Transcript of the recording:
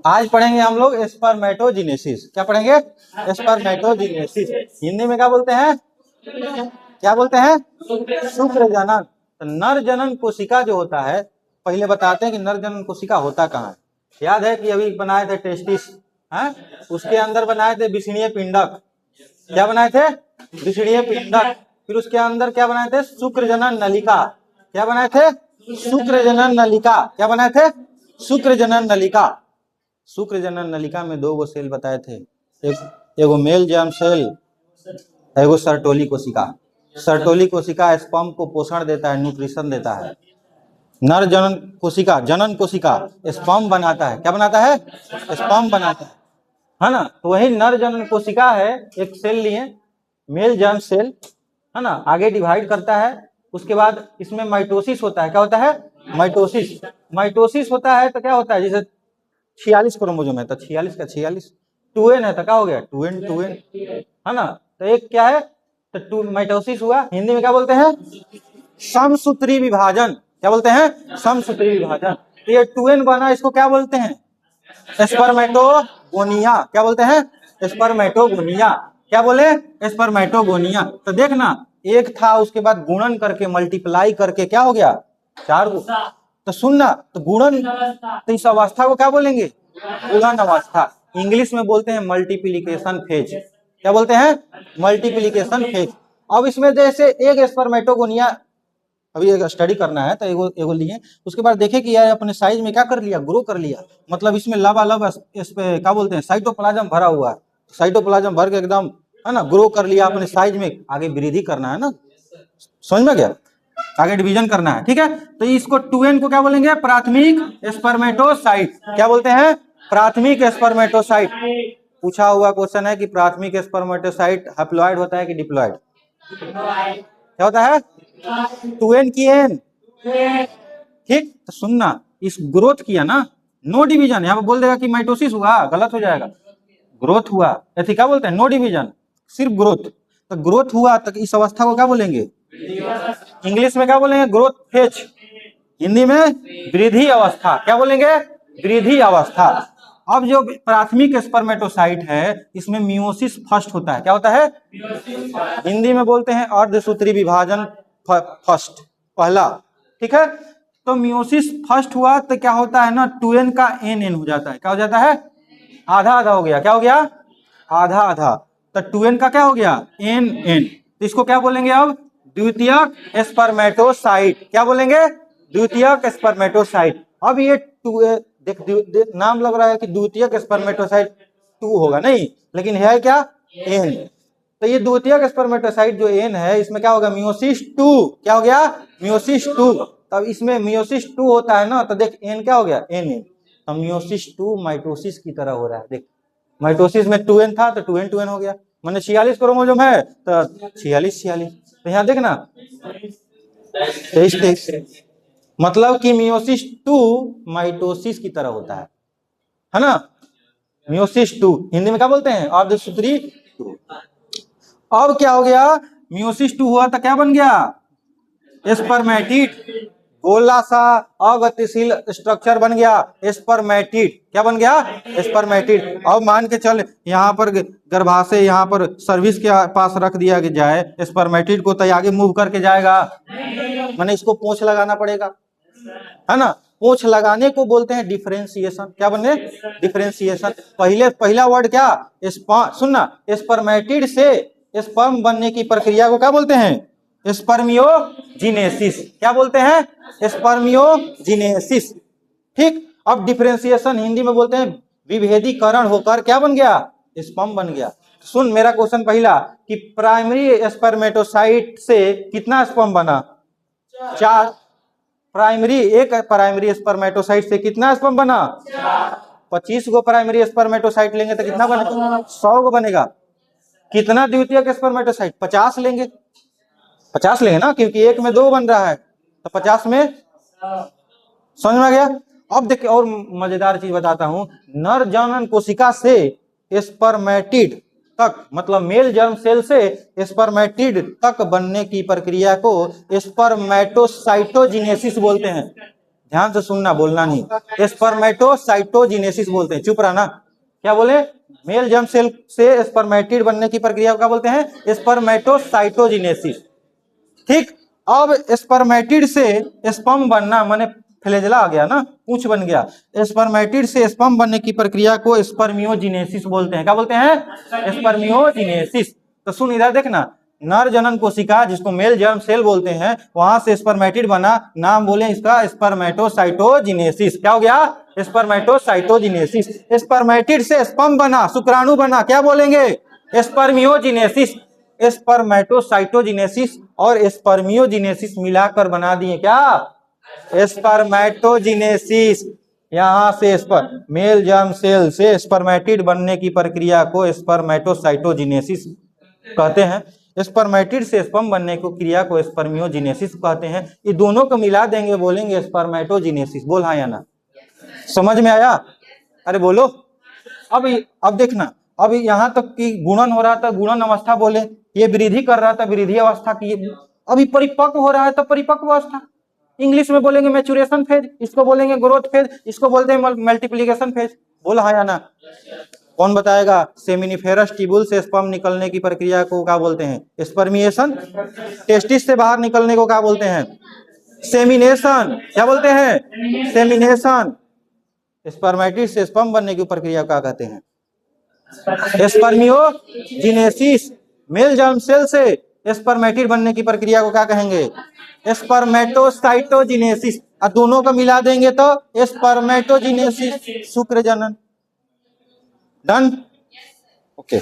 आज पढ़ेंगे हम लोग स्पर्मेटोजेनेसिस। क्या पढ़ेंगे? स्पर्मेटोजेनेसिस। हिंदी में क्या बोलते हैं? क्या बोलते हैं? शुक्र जनन। तो नर जनन कोशिका जो होता है, पहले बताते हैं कि नर जनन कोशिका होता कहाँ है। याद है कि अभी बनाए थे टेस्टिस, हैं? उसके अंदर बनाए थे विषणीय पिंडक। क्या बनाए थे? विषणीय पिंडक। फिर उसके अंदर क्या बनाए थे? शुक्र जनन नलिका। क्या बनाए थे? शुक्र जनन नलिका। क्या बनाए थे? शुक्र जनन नलिका। शुक्र जनन नलिका में 2 गो सेल बताए थे, एगो मेल जर्म सेल, एगो सर्टोली कोशिका। सर्टोली कोशिका स्पर्म को पोषण देता है, न्यूट्रिशन देता है। नर जनन कोशिका स्पर्म बनाता है। क्या बनाता है? स्पर्म बनाता है ना। तो वही नर जनन कोशिका है, एक सेल लिए, मेल जर्म सेल, है ना। आगे डिवाइड करता है, उसके बाद इसमें माइटोसिस होता है। क्या होता है? माइटोसिस होता है तो क्या होता है? जैसे 46 क्रोमोसोम है तो 46 का 46, 2n है तो क्या हो गया? 2n, है ना। तो एक क्या है? तो माइटोसिस हुआ। हिंदी में क्या बोलते हैं? समसूत्री विभाजन। क्या बोलते हैं? समसूत्री विभाजन। तो ये 2n बना, इसको क्या बोलते हैं? स्पर्मेटोगोनिया। क्या बोलते हैं? स्पर्मेटोगोनिया। क्या बोले? स्पर्मेटोगोनिया। तो देखना, एक था, उसके बाद गुणन करके मल्टीप्लाई करके क्या हो गया? 4 गो। तो सुनना, तो गुणन, तो इस अवस्था को क्या बोलेंगे? गुणन अवस्था। इंग्लिश में बोलते हैं मल्टीप्लिकेशन फेज। क्या बोलते हैं? Multiplication phase. अब इसमें जैसे एक स्पर्मेटोगोनिया, अभी एक स्टडी करना है तो एगो लिए, उसके बाद देखे कि यार अपने साइज में क्या कर लिया? ग्रो कर लिया। मतलब इसमें लबालब इस पे क्या बोलते हैं? साइटोप्लाज्म भरा हुआ है। साइटोप्लाज्म भर के एकदम, है ना, ग्रो कर लिया अपने साइज में। आगे वृद्धि करना है ना, समझ में गया? आगे डिवीजन करना है, ठीक है। तो इसको 2n को क्या बोलेंगे? प्राथमिक स्पर्मेटोसाइट। क्या बोलते हैं? प्राथमिक स्पर्मेटोसाइट। पूछा हुआ क्वेश्चन है कि प्राथमिक स्पर्मेटोसाइट हैप्लॉइड होता है कि डिप्लॉइड? क्या होता है? 2n की n। ठीक, तो सुनना, इस ग्रोथ किया ना, नो डिवीजन। यहाँ पे बोल देगा कि माइटोसिस हुआ, गलत हो जाएगा। ग्रोथ हुआ, ऐसे क्या बोलते हैं? नो डिवीजन, सिर्फ ग्रोथ। तो ग्रोथ हुआ तो इस अवस्था को क्या बोलेंगे? इंग्लिश में क्या बोलेंगे? Growth phase. हिंदी में वृद्धि अवस्था। क्या बोलेंगे? वृद्धि अवस्था। अब जो प्राथमिक स्पर्मेटोसाइट है, इसमें मियोसिस फर्स्ट होता है। क्या होता है? हिंदी में बोलते हैं अर्धसूत्री विभाजन फर्स्ट, पहला, ठीक है। तो मियोसिस फर्स्ट हुआ तो क्या होता है ना, 2n का n हो जाता है। क्या हो जाता है? आधा आधा हो गया। क्या हो गया? आधा आधा। तो 2n का क्या हो गया? n। तो इसको क्या बोलेंगे अब? द्वितीयक स्पर्मेटोसाइट। क्या बोलेंगे? द्वितीयक स्पर्मेटोसाइट। अब ये देख नाम लग रहा है कि द्वितीयक स्पर्मेटोसाइट 2 होगा, नहीं, लेकिन है क्या? n। तो ये द्वितीयक स्पर्मेटोसाइट जो n है, इसमें क्या होगा? मियोसिस 2। क्या हो गया? मियोसिस 2। तब इसमें मियोसिस 2 होता है ना, तो देख n क्या हो गया? n। तो मियोसिस 2 माइटोसिस की तरह हो रहा है। देख, माइटोसिस में 2n था तो 2n हो गया, मैंने 46 क्रोमोसोम है तो 46। तो यहाँ देखना 23। मतलब कि मियोसिस 2 माइटोसिस की तरह होता है ना। मियोसिस 2 हिंदी में क्या बोलते हैं? अर्धसूत्री 2। अब क्या हो गया? मियोसिस 2 हुआ तो क्या बन गया? स्पर्मेटिड। गोला सा अगतिशील स्ट्रक्चर बन गया, स्पर्मेटिड। क्या बन गया? स्पर्मेटिड। अब मान के चल, यहाँ पर गर्भाशय, यहाँ पर सर्विस के पास रख दिया जाए स्पर्मेटिड को, तो आगे मूव करके जाएगा? मैंने इसको पोंछ लगाना पड़ेगा, है ना। पोंछ लगाने को बोलते हैं डिफरेंशिएशन। क्या बने? डिफरेंशिएशन। पहला वर्ड क्या? सुनना, स्पर्मेटिड से स्पर्म बनने की प्रक्रिया को क्या बोलते हैं? स्पर्मियोजिनेसिस। क्या बोलते हैं? स्पर्मियोजिनेसिस। ठीक। अब डिफरेंशिएशन हिंदी में बोलते हैं विभेदीकरण होकर क्या बन गया? स्पर्म बन गया। सुन मेरा क्वेश्चन पहला कि प्राइमरी स्पर्मेटोसाइट से कितना स्पर्म बना? 4। एक प्राइमरी स्पर्मेटोसाइट से कितना स्पर्म बना? 25 गो प्राइमरी स्पर्मेटोसाइट लेंगे तो कितना बनेगा? 100 गो बनेगा। कितना द्वितीयक स्पर्मेटोसाइट? 50 लेंगे। 50 लेंगे ना, क्योंकि एक में 2 बन रहा है, तो 50 में, समझ में आ गया? अब देखिए और मजेदार चीज बताता हूं। नर जनन कोशिका से स्पर्मेटिड तक, मतलब मेल जर्म सेल से स्पर्मेटिड तक बनने की प्रक्रिया को स्पर्मेटोसाइटोजिनेसिस बोलते हैं। ध्यान से सुनना, बोलना नहीं। स्पर्मेटोसाइटोजिनेसिस बोलते हैं, चुप रहना। क्या बोले? मेल जर्म सेल से स्पर्मेटिड बनने की प्रक्रिया को क्या बोलते हैं? स्पर्मेटोसाइटोजिनेसिस। ठीक, अब स्पर्मेटिड से स्पर्म बनना, माने फ्लैजेला आ गया ना, पूंछ बन गया। स्पर्मेटिड से स्पर्म बनने की प्रक्रिया को स्पर्मियोजिनेसिस बोलते हैं। क्या बोलते हैं? स्पर्मियोजिनेसिस। तो सुन इधर देखना, नर जनन कोशिका जिसको मेल जर्म सेल बोलते हैं, वहां से स्पर्मेटिड बना, नाम बोले इसका स्पर्मेटोसाइटोजिनेसिस। क्या हो गया? स्पर्मेटोसाइटोजिनेसिस। स्पर्मेटिड से स्पर्म बना, शुक्राणु बना, क्या बोलेंगे? स्पर्मियोजिनेसिस। स्पर्मेटोसाइटोजिनेसिस और स्पर्मियोजिनेसिस मिलाकर बना दिए क्या? स्पर्मेटोजिनेसिस। यहां से मेल जर्म सेल से स्पर्मेटिड बनने की प्रक्रिया को स्पर्मेटोसाइटोजिनेसिस कहते हैं। स्पर्मेटिड से स्पर्म बनने की क्रिया को स्पर्मियोजिनेसिस कहते हैं। ये दोनों को मिला देंगे, बोलेंगे स्पर्मेटोजिनेसिस। बोल हाँ या ना? समझ में आया? अरे बोलो। अब देखना, अब यहां तक कि गुणन हो रहा था, गुणन अवस्था बोले, ये वृद्धि कर रहा था, वृद्धि अवस्था की। अभी परिपक्व हो रहा है तो परिपक्व अवस्था, इंग्लिश में बोलेंगे मैचुरेशन फेज, इसको बोलेंगे ग्रोथ फेज, इसको बोलते हैं मल्टीप्लिकेशन फेज। बोला हाँ या ना? कौन बताएगा? सेमिनिफेरस ट्यूबुल से स्पर्म निकलने की प्रक्रिया को क्या बोलते हैं? स्पर्मिएशन। टेस्टिस से बाहर निकलने को क्या बोलते हैं? सेमिनेशन। क्या बोलते हैं? सेमिनेशन। स्पर्मेटिड से स्पर्म बनने की प्रक्रिया क्या कहते हैं? स्पर्मियोजिनेसिस। मेल जर्म सेल से स्पर्मेटिड बनने की प्रक्रिया को क्या कहेंगे? स्पर्मेटोसाइटोजिनेसिस। और दोनों को मिला देंगे तो स्पर्मेटोजिनेसिस, शुक्र जनन। डन? ओके।